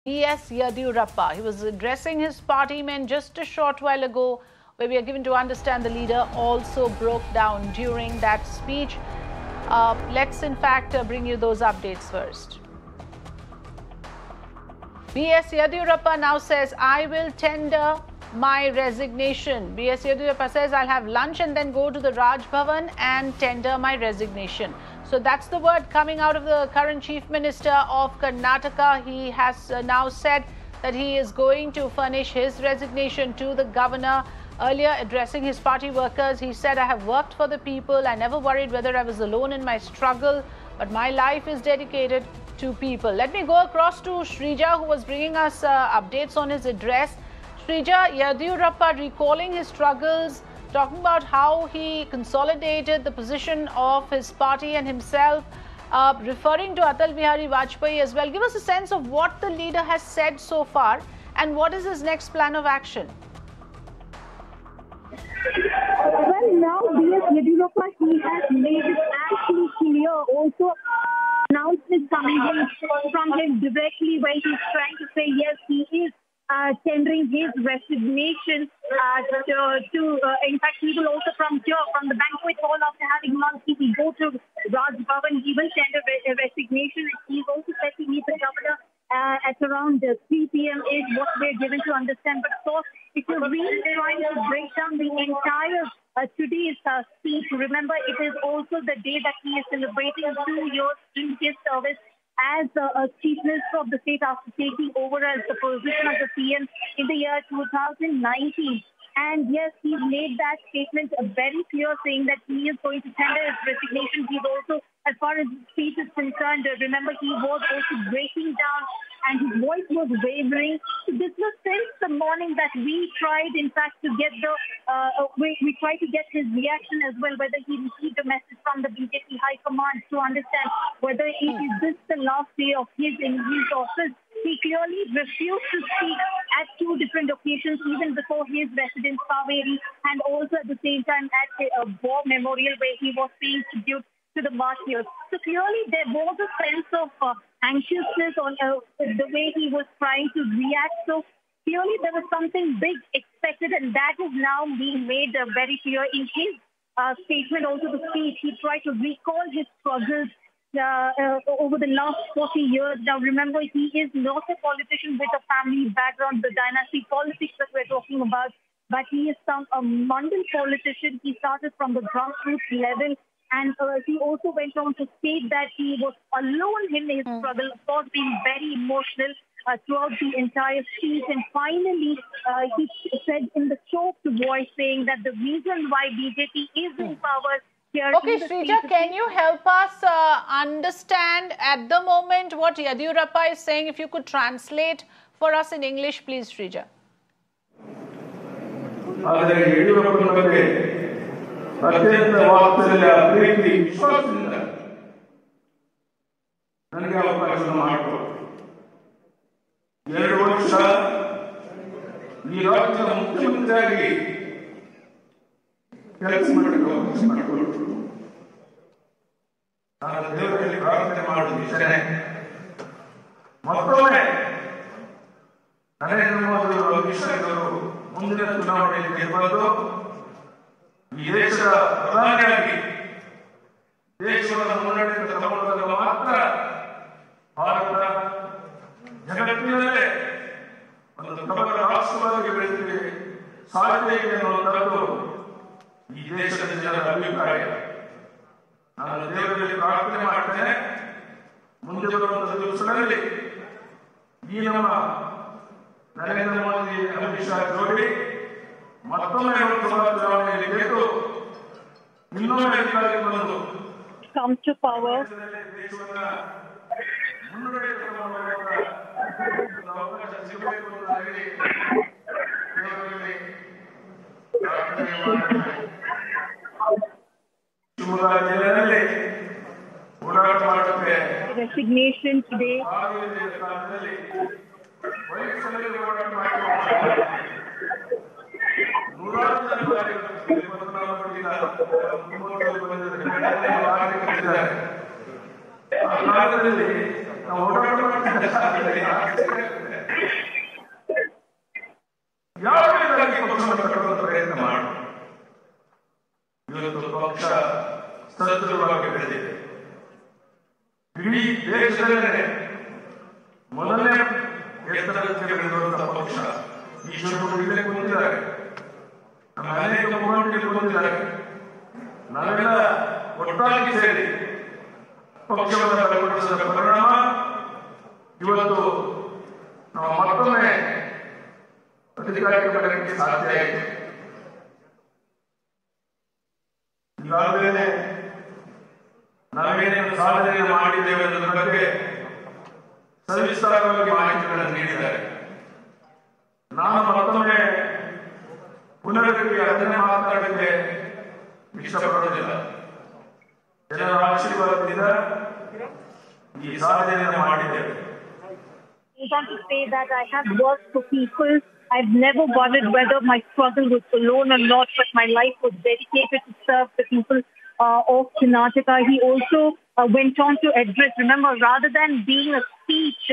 B.S. Yediyurappa. He was addressing his party men just a short while ago, where we are given to understand the leader also broke down during that speech. Let's in fact bring you those updates first. B.S. Yediyurappa now says, I will tender my resignation. B.S. Yediyurappa says, I'll have lunch and then go to the Raj Bhavan and tender my resignation. So that's the word coming out of the current Chief Minister of Karnataka. He has now said that he is going to furnish his resignation to the governor. Earlier, addressing his party workers, he said, I have worked for the people. I never worried whether I was alone in my struggle, but my life is dedicated to people. Let me go across to Shrija, who was bringing us updates on his address. Shrija, Yediyurappa recalling his struggles, talking about how he consolidated the position of his party and himself, referring to Atal Bihari Vajpayee as well. Give us a sense of what the leader has said so far and what is his next plan of action. Well, now B.S. Yediyurappa, he has made it actually clear. Also, announcement coming from him directly where he's trying to say, yes, he is tendering his resignation in fact, he will also from the banquet hall after having lunch, he will go to Raj Bhavan, he will tender a resignation. He's also said to meet the governor at around 3 p.m. is what we're given to understand. But of course, if you're really trying to break down the entire today's speech, remember it is also the day that he is celebrating 2 years in his service as Chief Minister of the state after taking over as the position of the PM in the year 2019. And yes, he's made that statement very clear, saying that he is going to tender his resignation. He's also, as far as his speech is concerned, remember he was also breaking down and his voice was wavering. So this was since the morning that we tried, in fact, to get we tried to get his reaction as well, whether he received a message from the BJP High Command to understand whether is this the last day of his in his office. He clearly refused to speak at 2 different occasions, even before his residence, Kaveri, and also at the same time at a war memorial where he was paying tribute to the martyrs. So clearly there was a sense of anxiousness on the way he was trying to react. So clearly there was something big expected, and that is now being made very clear in his statement, also the speech. He tried to recall his struggles over the last 40 years. Now, remember, he is not a politician with a family background, the dynasty politics that we're talking about, but he is a Mandal politician. He started from the grassroots level, and he also went on to state that he was alone in his struggle, of course, being very emotional throughout the entire speech. And finally, he said in the choked voice, saying that the reason why BJP is in power. Okay, Shrija, can you help us understand at the moment what Yediyurappa is saying? If you could translate for us in English, please, Shrija. ಕೆಲಸ ಮಾಡಕ್ಕೆ ಅವಕಾಶ ಮಾಡಿಕೊಟ್ರು. ನಾನು ದೇವರಲ್ಲಿ ಪ್ರಾರ್ಥನೆ ಮಾಡುವುದು ಇಷ್ಟೇ, ಮತ್ತೊಮ್ಮೆ ನರೇಂದ್ರ ಮೋದಿ ಅವರು ಅಮಿತ್ ಶಾ ಅವರು ಮುಂದಿನ ಚುನಾವಣೆಯಲ್ಲಿ ಗೆದ್ದು ಈ ದೇಶದ ಪ್ರಧಾನಿಯಾಗಿ ದೇಶವನ್ನು ಮುನ್ನಡೆತ ತಗೊಂಡಾಗ ಮಾತ್ರ ಭಾರತ ಜಗತ್ತಿನಲ್ಲೇ ಒಂದು ಪ್ರಬಲ ರಾಷ್ಟ್ರವಾಗಿ ಬೆಳೆದಿದೆ ಸಾಧ್ಯ ಇದೆ ಅನ್ನುವಂಥದ್ದು ಈ ದೇಶದ ಜನರ ಅಭಿಪ್ರಾಯ. ನಾನು ದೇವರಲ್ಲಿ ಪ್ರಾರ್ಥನೆ ಮಾಡ್ತೇನೆ, ಮುಂದೆ ಬರುವಂತಹ ದಿವಸಗಳಲ್ಲಿ ಈ ನಮ್ಮ ನರೇಂದ್ರ ಮೋದಿ ಅಮಿತ್ ಶಾ ಜೋಡಿ ಮತ್ತೊಮ್ಮೆ ಲೋಕಸಭಾ ಚುನಾವಣೆಯಲ್ಲಿ ಗೆದ್ದು ಇನ್ನೊಮ್ಮೆ ಅಧಿಕಾರಕ್ಕೆ ಬಂದು ದೇಶವನ್ನ ಮುನ್ನಡೆಯುವ ಅವಕಾಶ ಸಿಗಬೇಕು ಅನ್ನೋದಾಗಿ ದೇವರಲ್ಲಿ ಪ್ರಾರ್ಥನೆ ಮಾಡ್ತೇನೆ. Resignation today. ಏತರಕ್ಕೆ ಬೆಳೆದಿರುವಂತಹ ಪಕ್ಷ ಈಶ್ವರರು ಇಲ್ಲೇ ಕೂತಿದ್ದಾರೆ, ನಮ್ಮ ಅನೇಕ ಮುಖಂಡರು ಕೂತಿದ್ದಾರೆ. ನಾವೆಲ್ಲ ಒಟ್ಟಾಗಿ ಸೇರಿ ಪಕ್ಷವನ್ನು ಬಲಪಡಿಸಿದ ಪರಿಣಾಮ ಇವತ್ತು ನಾವು ಮತ್ತೊಮ್ಮೆ ಅಧಿಕಾರಕ್ಕೆ ಬರಲಿಕ್ಕೆ ಸಾಧ್ಯ ಆಯಿತು. ಈಗಾಗಲೇ ನಾವೇನೇನು ಸಾಧನೆ ಮಾಡಿದ್ದೇವೆ ಅನ್ನೋದ್ರ ಬಗ್ಗೆ ಸವಿಸ್ತಾರವಾಗಿ ಮಾಹಿತಿಗಳನ್ನು ನೀಡಿದ್ದಾರೆ. ನಾನು ಮತ್ತೊಮ್ಮೆ ಪುನರಪಿ ಅದನ್ನೇ ಮಾತನಾಡಲಿಕ್ಕೆ ಇಷ್ಟಪಡುವುದಿಲ್ಲ. ಜನರ ಆಶೀರ್ವಾದದಿಂದ ಈ ಸಾಧನೆಯನ್ನು ಮಾಡಿದ್ದೇವೆ. I want to say that I have worked for people. I've never bothered whether my struggle was alone or not, but my life was dedicated to serve the people of Karnataka. He also went on to address, remember, rather than being a speech,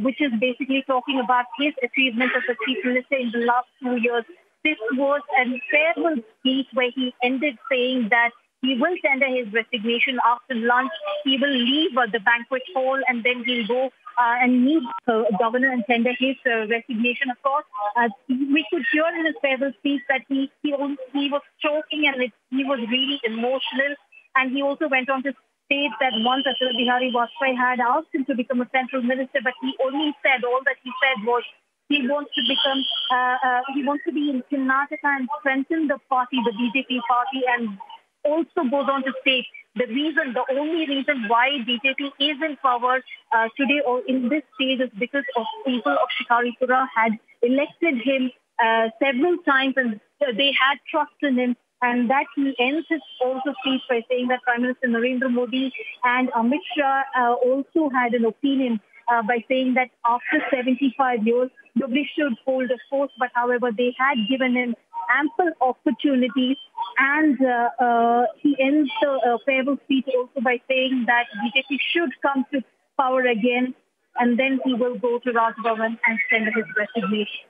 which is basically talking about his achievements as a chief minister in the last 2 years, this was a farewell speech where he ended saying that he will tender his resignation after lunch. He will leave the banquet hall and then he'll go and meet the governor and tender his resignation. Of course, we could hear in his farewell speech that he was choking and he was really emotional. And he also went on to state that once Atal Bihari Vajpayee had asked him to become a central minister, but he only said, all that he said was, he wants to become, he wants to be in Karnataka and strengthen the party, the BJP party, and also goes on to state the only reason why BJP is in power today or in this stage is because of people of Shikaripura had elected him several times and they had trust in him. And that he ends his also speech by saying that Prime Minister Narendra Modi and Amit Shah also had an opinion by saying that after 75 years, nobody should hold a post, but however, they had given him ample opportunities. And he ends the farewell speech also by saying that BJP should come to power again, and then he will go to Raj Bhavan and send his resignation.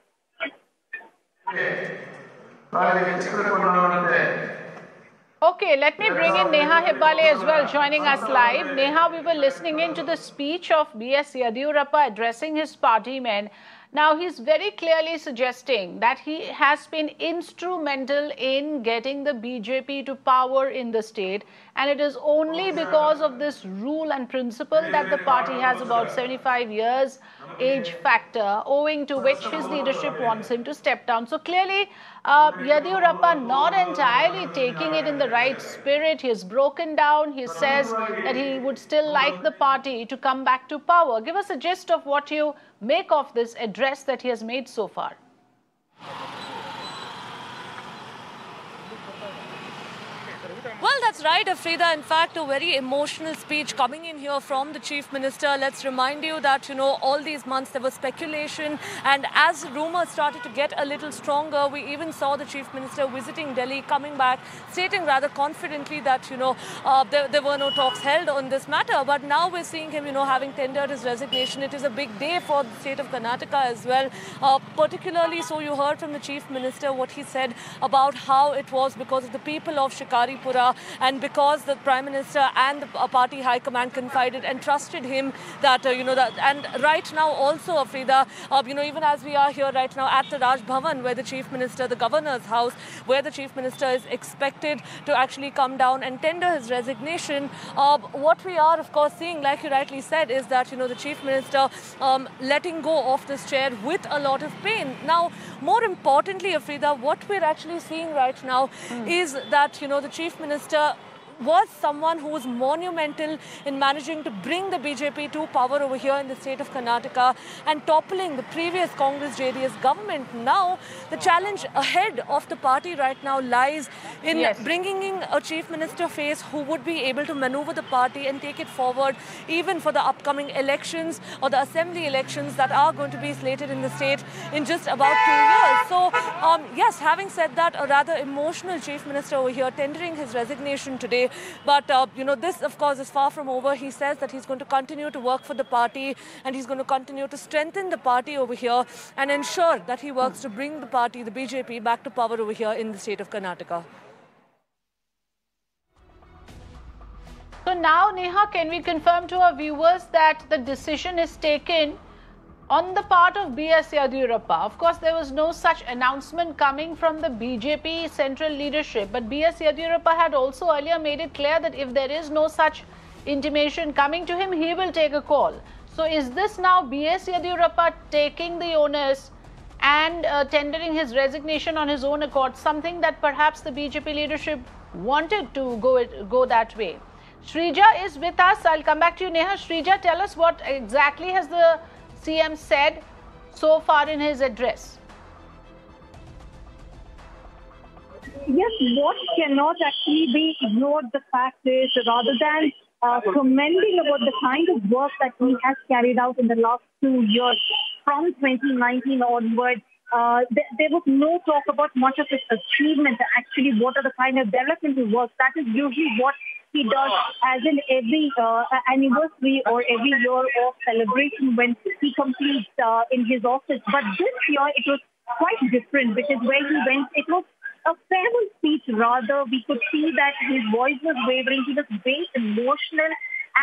Okay, let me bring in Neha Hebbale as well, joining us live. Neha, we were listening into the speech of B.S. Yediyurappa addressing his party men. Now, he's very clearly suggesting that he has been instrumental in getting the BJP to power in the state. And it is only because of this rule and principle that the party has about 75 years age factor, owing to which his leadership wants him to step down. So clearly, Yediyurappa not entirely taking it in the right spirit. He has broken down. He says that he would still like the party to come back to power. Give us a gist of what you make of this address that he has made so far. Well, that's right, Afrida. In fact, a very emotional speech coming in here from the Chief Minister. Let's remind you that, all these months there was speculation, and as rumors started to get a little stronger, we even saw the Chief Minister visiting Delhi, coming back, stating rather confidently that, there were no talks held on this matter. But now we're seeing him, having tendered his resignation. It is a big day for the state of Karnataka as well. Particularly, so you heard from the Chief Minister what he said about how it was because of the people of Shikaripura, and because the Prime Minister and the party high command confided and trusted him that, and right now also, Afrida, even as we are here right now at the Raj Bhavan, where the Chief Minister, the Governor's house, where the Chief Minister is expected to actually come down and tender his resignation, what we are, of course, seeing, like you rightly said, is that, the Chief Minister letting go of this chair with a lot of pain. Now, more importantly, Afrida, what we're actually seeing right now is that, the Chief Minister was someone who was monumental in managing to bring the BJP to power over here in the state of Karnataka and toppling the previous Congress-JDS government. Now, the challenge ahead of the party right now lies in bringing in a chief minister face who would be able to maneuver the party and take it forward even for the upcoming elections or the assembly elections that are going to be slated in the state in just about 2 years. So, yes, having said that, a rather emotional chief minister over here tendering his resignation today. But, this, of course, is far from over. He says that he's going to continue to work for the party and he's going to continue to strengthen the party over here and ensure that he works to bring the party, the BJP, back to power over here in the state of Karnataka. So now, Neha, can we confirm to our viewers that the decision is taken On the part of B.S. Yediyurappa, of course, there was no such announcement coming from the BJP central leadership. But B.S. Yediyurappa had also earlier made it clear that if there is no such intimation coming to him, he will take a call. So is this now B.S. Yediyurappa taking the onus and tendering his resignation on his own accord, something that perhaps the BJP leadership wanted to go that way? Shrija is with us. I'll come back to you, Neha. Shrija, tell us what exactly has the CM said so far in his address. Yes, what cannot actually be ignored, the fact is, rather than commending about the kind of work that he has carried out in the last 2 years from 2019 onwards, there was no talk about much of his achievement. Actually, what are the kind of developmental work? That is usually what he does as in every anniversary or every year of celebration when he completes in his office. But this year, it was quite different because where he went, it was a farewell speech rather. We could see that his voice was wavering. He was very emotional.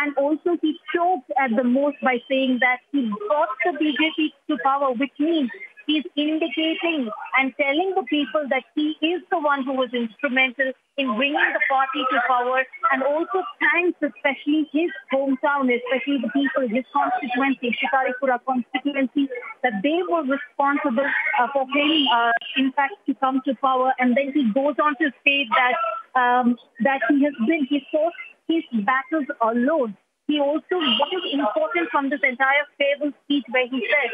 And also he choked at the most by saying that he brought the BJP to power, which means he's indicating and telling the people that he is the one who was instrumental in bringing the party to power, and also thanks especially his hometown, especially the people, his constituency, Shikaripura constituency, that they were responsible for him, in fact, to come to power. And then he goes on to state that he fought his battles alone. He also, what is important from this entire farewell speech where he said,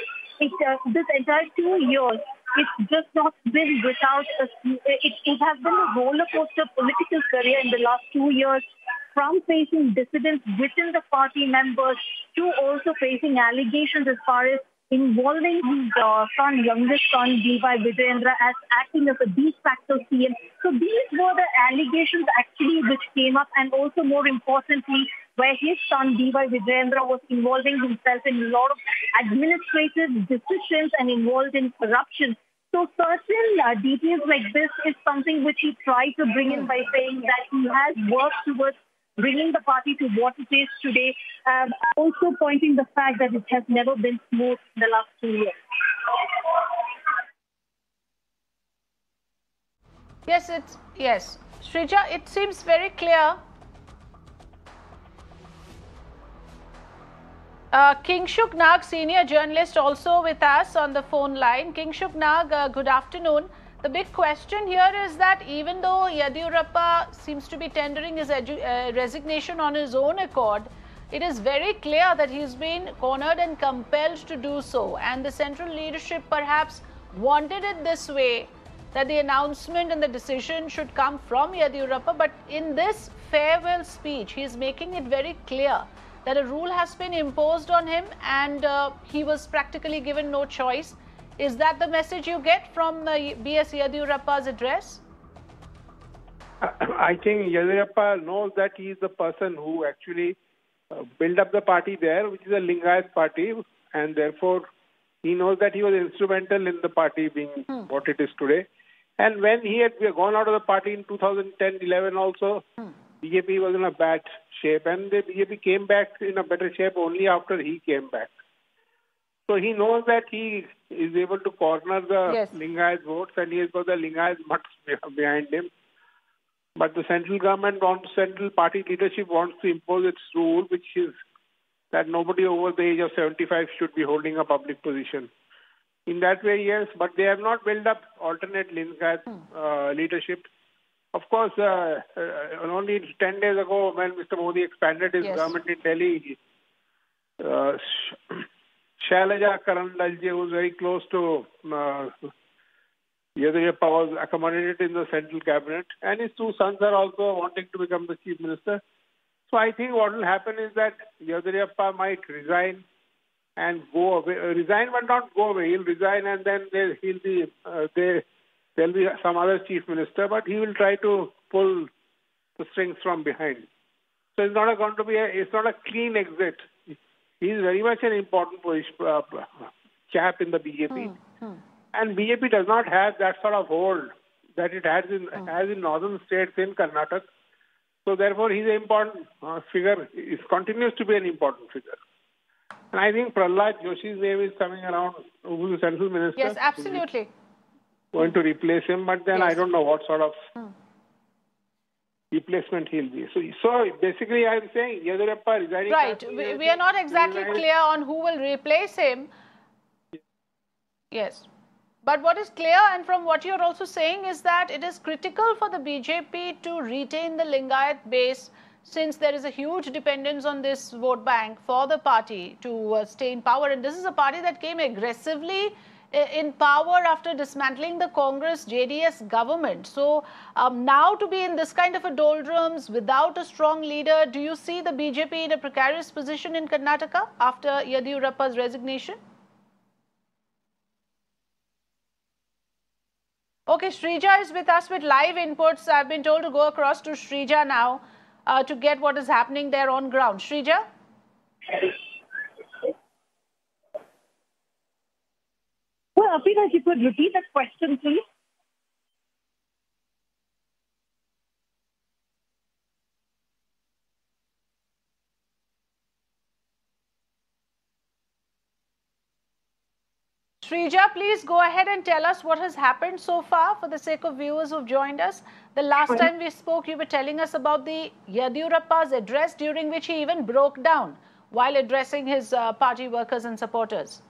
this entire 2 years, it's just not been without it has been a roller coaster political career in the last 2 years, from facing dissidents within the party members to also facing allegations as far as involving his youngest son, D.Y. Vijayendra, as acting as a de facto CM. So these were the allegations actually which came up, and also more importantly, where his son, D.Y. Vijayendra, was involving himself in a lot of administrative decisions and involved in corruption. So certain details like this is something which he tried to bring in by saying that he has worked towards bringing the party to what it is today, also pointing the fact that it has never been smooth in the last 2 years. Yes. Shrija, it seems very clear. Kingshuk Nag, senior journalist, also with us on the phone line. Kingshuk Nag, good afternoon. The big question here is that even though Yediyurappa seems to be tendering his resignation on his own accord, it is very clear that he's been cornered and compelled to do so. And the central leadership perhaps wanted it this way, that the announcement and the decision should come from Yediyurappa. But in this farewell speech, he's making it very clear that a rule has been imposed on him and he was practically given no choice. Is that the message you get from B.S. Yediyurappa's address? I think Yediyurappa knows that he is the person who actually built up the party there, which is a Lingayat party, and therefore he knows that he was instrumental in the party being what it is today. And when he had gone out of the party in 2010-11 also, BJP was in a bad shape, and the BJP came back in a better shape only after he came back. So he knows that he is able to corner the Lingayat votes, and he has got the Lingayat mutts behind him. But the central government central party leadership wants to impose its rule, which is that nobody over the age of 75 should be holding a public position. In that way, yes, but they have not built up alternate Lingayat leadership. Of course, only 10 days ago, when Mr. Modi expanded his government in Delhi, Shailaja Karanlalje, who was very close to Yediyurappa, was accommodated in the central cabinet, and his two sons are also wanting to become the chief minister. So I think what will happen is that Yediyurappa might resign and go away. Resign but not go away. He'll resign and then there'll be some other chief minister, but he will try to pull the strings from behind. So it's not going to be it's not a clean exit. He's very much an important chap in the BJP. And BJP does not have that sort of hold that it has in northern states in Karnataka. So therefore, he's an important figure. He continues to be an important figure. And I think Prahlad Joshi's name is coming around, who's the central minister. Yes, absolutely. Going to replace him, but then Yes. I don't know what sort of replacement he'll be. So basically, I'm saying Yediyurappa resigning. Right. We are not exactly clear on who will replace him. Yes. But what is clear, and from what you're also saying, is that it is critical for the BJP to retain the Lingayat base, since there is a huge dependence on this vote bank for the party to stay in power. And this is a party that came aggressively in power after dismantling the Congress JDS government. So now to be in this kind of a doldrums without a strong leader, do you see the BJP in a precarious position in Karnataka after Yediyurappa's resignation? Okay, Shrija is with us with live inputs. I've been told to go across to Shrija now to get what is happening there on ground. Shrija? Well, Apina, if you could repeat that question, please. Shrija, please go ahead and tell us what has happened so far for the sake of viewers who've joined us. The last time we spoke, you were telling us about the Yediyurappa's address, during which he even broke down while addressing his party workers and supporters.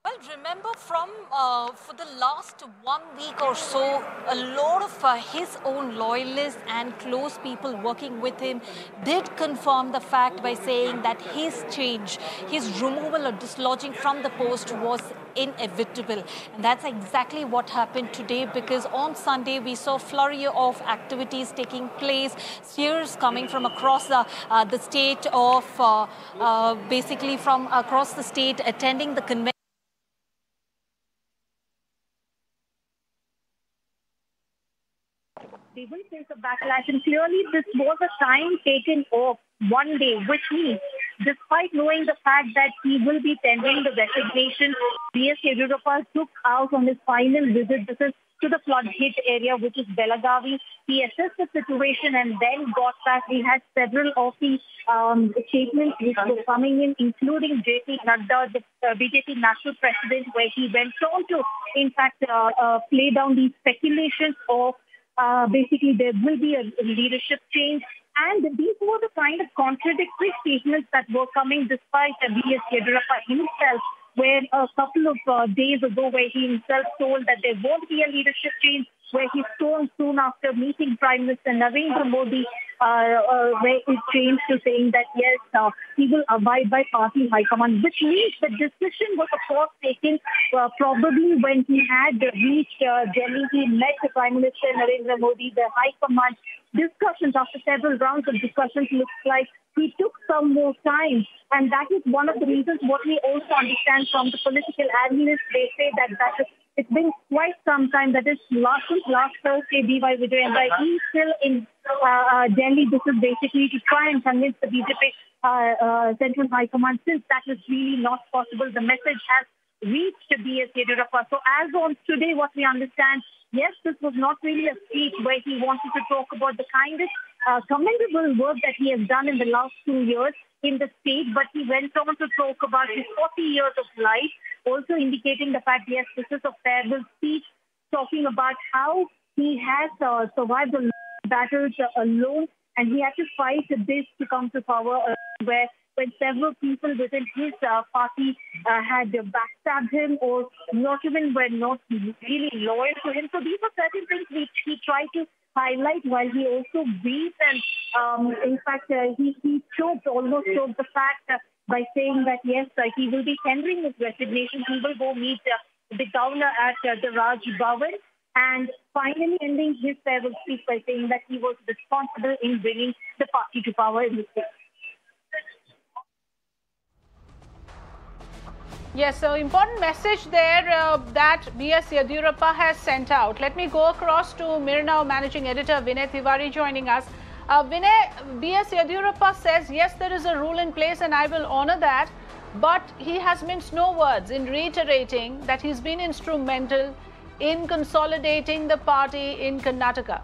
Well, remember for the last 1 week or so, a lot of his own loyalists and close people working with him did confirm the fact by saying that his change, his removal or dislodging from the post was inevitable. And that's exactly what happened today, because on Sunday we saw a flurry of activities taking place, cheers coming from across the state of, basically from across the state, attending the convention. They will face a backlash, and clearly this was a time taken off one day, which means despite knowing the fact that he will be tendering the resignation, B.S. Yediyurappa took out on his final visit. This is to the flood-hit area, which is Belagavi. He assessed the situation and then got back. We had several of the statements which were coming in, including J.P. Nadda, the BJP national president, where he went on to, in fact, play down these speculations of basically there will be a leadership change. And these were the kind of contradictory statements that were coming despite B.S. Yediyurappa himself, where a couple of days ago where he himself told that there won't be a leadership change, where he stormed soon after meeting Prime Minister Narendra Modi, where it changed to saying that yes, he will abide by party high command, which means the decision was of course taken probably when he had reached Delhi. He met the Prime Minister Narendra Modi, the high command discussions. After several rounds of discussions, looks like he took some more time, and that is one of the reasons what we also understand from the political analysts. They say that it's been quite some time, that is since last Thursday, B.Y. Vijayendra, he's still in Delhi. This is basically to try and convince the BJP Central High Command, since that is really not possible. The message has reached B.S. Yediyurappa. So as on today, what we understand, yes, this was not really a speech where he wanted to talk about the kind of commendable work that he has done in the last 2 years in the state, but he went on to talk about his 40 years of life, also indicating the fact, yes, this is a farewell speech, talking about how he has survived the battles alone, and he had to fight this to come to power, where when several people within his party had backstabbed him or not even were not really loyal to him. So these are certain things which he tried to highlight while he also breathed, and in fact he almost choked the fact by saying that yes, he will be tendering his resignation. He will go meet the governor at the Raj Bhavan, and finally ending his farewell speech by saying that he was responsible in bringing the party to power in the state. Yes, so important message there that B.S. Yediyurappa has sent out. Let me go across to Mirna Managing Editor Vinay Tiwari joining us. Vinay, B.S. Yediyurappa says, yes, there is a rule in place and I will honor that, but he has minced no words in reiterating that he's been instrumental in consolidating the party in Karnataka.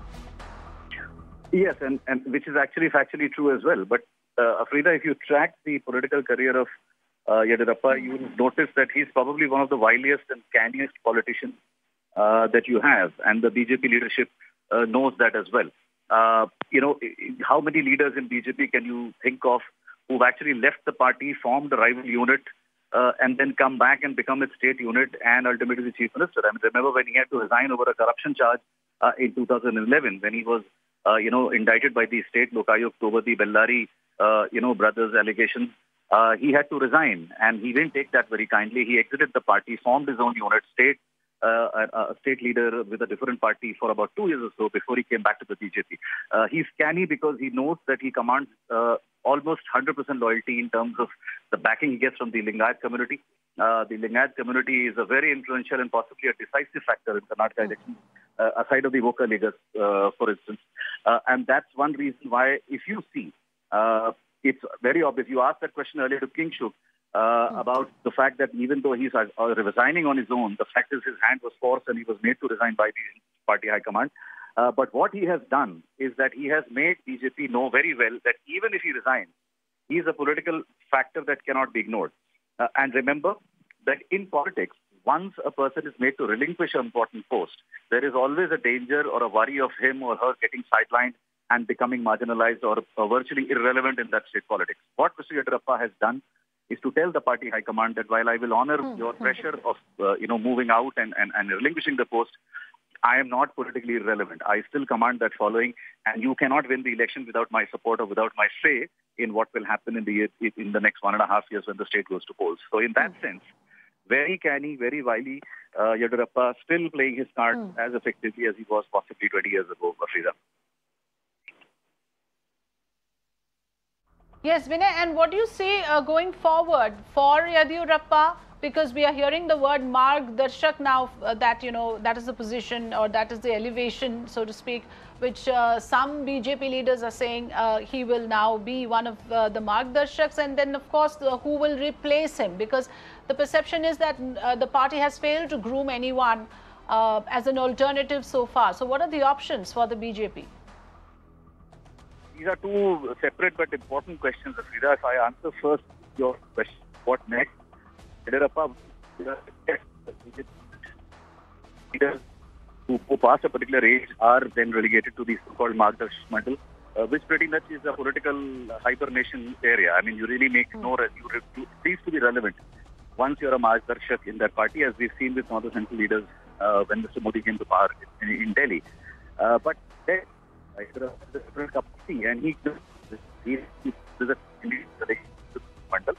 Yes, and which is actually factually true as well. But Afrida, if you track the political career of Yediyurappa, you will notice that he's probably one of the wiliest and canniest politicians that you have, and the BJP leadership knows that as well. How many leaders in BJP can you think of who've actually left the party, formed a rival unit, and then come back and become its state unit and ultimately the chief minister? I mean, remember when he had to resign over a corruption charge in 2011 when he was, indicted by the state Lokayuk over the Bellari, brothers' allegations. He had to resign, and he didn't take that very kindly. He exited the party, formed his own unit, stayed a state leader with a different party for about 2 years or so before he came back to the BJP. He's canny because he knows that he commands almost 100% loyalty in terms of the backing he gets from the Lingayat community. The Lingayat community is a very influential and possibly a decisive factor in Karnataka elections, aside of the Voka Ligas, for instance. And that's one reason why, if you see, it's very obvious. You asked that question earlier to King Shuk about the fact that even though he's resigning on his own, the fact is his hand was forced and he was made to resign by the party high command. But what he has done is that he has made BJP know very well that even if he resigns, he is a political factor that cannot be ignored. And remember that in politics, once a person is made to relinquish an important post, there is always a danger or a worry of him or her getting sidelined and becoming marginalized or virtually irrelevant in that state politics. What Mr. Yediyurappa has done is to tell the party high command that while I will honor your pressure of moving out and relinquishing the post, I am not politically irrelevant. I still command that following, and you cannot win the election without my support or without my say in what will happen in the next 1.5 years when the state goes to polls. So in that sense, very canny, very wily, Yediyurappa still playing his cards as effectively as he was possibly 20 years ago, Afrida. Yes, Vinay, and what do you see going forward for Yediyurappa? Because we are hearing the word Margdarshak now, that is the position or that is the elevation, so to speak, which some BJP leaders are saying he will now be one of the Margdarshaks, and then of course who will replace him, because the perception is that the party has failed to groom anyone as an alternative so far. So what are the options for the BJP? These are two separate but important questions, Afrida. If I answer first your question, what next? Yediyurappa, leaders who pass a particular age are then relegated to the so-called Margdarshak Mandal, which pretty much is a political hibernation area. I mean, you really make you cease to be relevant once you're a Margdarshak in that party, as we've seen with some of the central leaders when Mr. Modi came to power in Delhi. But then, Yediyurappa is a different cup of tea, and he's a mandal.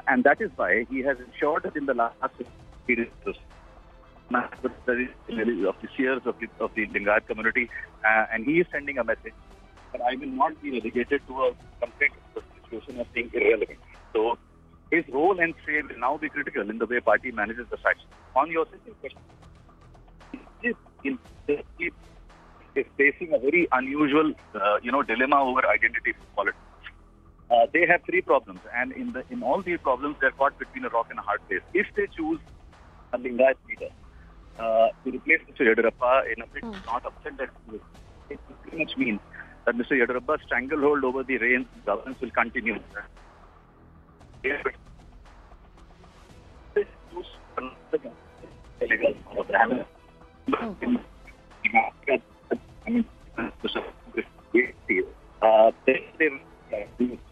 And that is why he has ensured that in the last period of the fears of the Lingayat community, and he is sending a message that I will not be relegated to a complete situation of being irrelevant. So his role and say will now be critical in the way party manages the faction. On your second question, he is facing a very unusual, dilemma over identity politics. They have three problems, and in all these problems, they're caught between a rock and a hard place. If they choose a Lingayat leader to replace Mr. Yediyurappa in a bit not upset that it pretty much means that Mr. Yediyurappa's stranglehold over the reins of governance will continue. The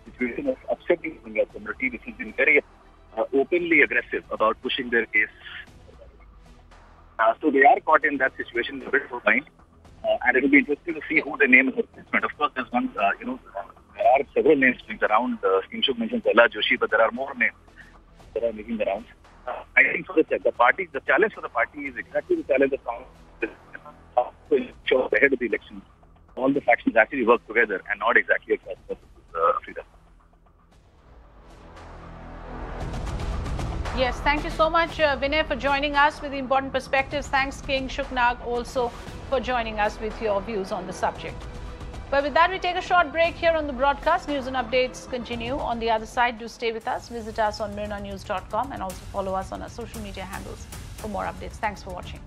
situation of upsetting the Lingayat community, which has been very openly aggressive about pushing their case. So they are caught in that situation in a bit of mind, and it will be interesting to see who they name as a replacement. Of course, there's one, there are several names around. King Shuk mentioned Prahlad Joshi, but there are more names that are making the rounds. I think for the party, the challenge for the party is exactly the challenge of Congress to ensure ahead of the elections all the factions actually work together and not exactly across Afrida. Yes, thank you so much, Vinay, for joining us with the important perspectives. Thanks, King Shuk Nag, also for joining us with your views on the subject. But with that, we take a short break here on the broadcast. News and updates continue. On the other side, do stay with us. Visit us on mirnanews.com and also follow us on our social media handles for more updates. Thanks for watching.